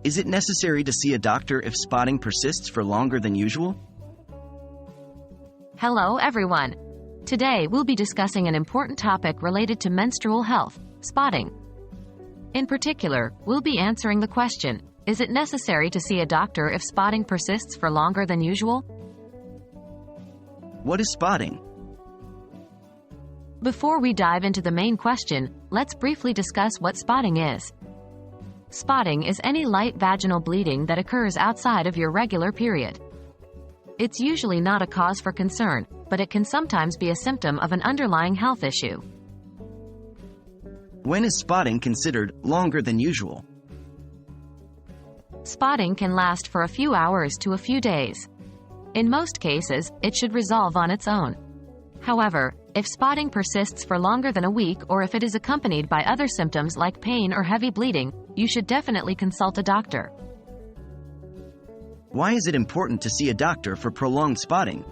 Is it necessary to see a doctor if spotting persists for longer than usual? Hello everyone. Today we'll be discussing an important topic related to menstrual health, spotting. In particular, we'll be answering the question, is it necessary to see a doctor if spotting persists for longer than usual? What is spotting? Before we dive into the main question, let's briefly discuss what spotting is. Spotting is any light vaginal bleeding that occurs outside of your regular period. It's usually not a cause for concern, but it can sometimes be a symptom of an underlying health issue. When is spotting considered longer than usual? Spotting can last for a few hours to a few days. In most cases, it should resolve on its own. However, if spotting persists for longer than a week or if it is accompanied by other symptoms like pain or heavy bleeding, you should definitely consult a doctor. Why is it important to see a doctor for prolonged spotting?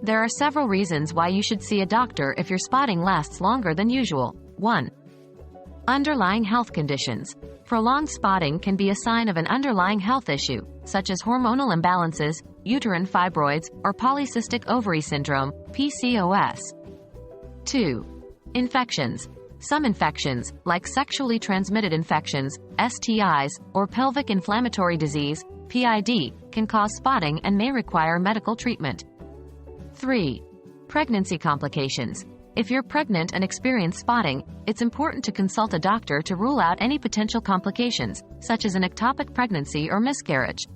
There are several reasons why you should see a doctor if your spotting lasts longer than usual. 1. Underlying health conditions. Prolonged spotting can be a sign of an underlying health issue, such as hormonal imbalances, uterine fibroids, or polycystic ovary syndrome, PCOS. 2. Infections. Some infections, like sexually transmitted infections, STIs, or pelvic inflammatory disease, PID, can cause spotting and may require medical treatment. 3. Pregnancy complications. If you're pregnant and experience spotting, it's important to consult a doctor to rule out any potential complications, such as an ectopic pregnancy or miscarriage.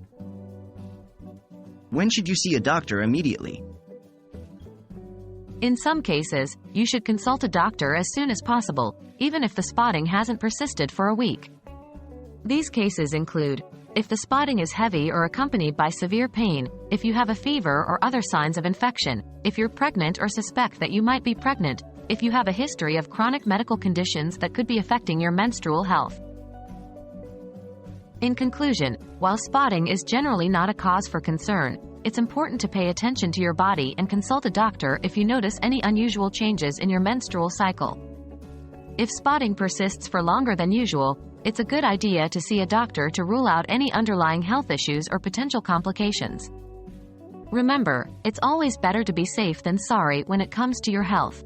When should you see a doctor immediately? In some cases, you should consult a doctor as soon as possible, even if the spotting hasn't persisted for a week. These cases include if the spotting is heavy or accompanied by severe pain, if you have a fever or other signs of infection, if you're pregnant or suspect that you might be pregnant, if you have a history of chronic medical conditions that could be affecting your menstrual health. In conclusion, while spotting is generally not a cause for concern, it's important to pay attention to your body and consult a doctor if you notice any unusual changes in your menstrual cycle. If spotting persists for longer than usual, it's a good idea to see a doctor to rule out any underlying health issues or potential complications. Remember, it's always better to be safe than sorry when it comes to your health.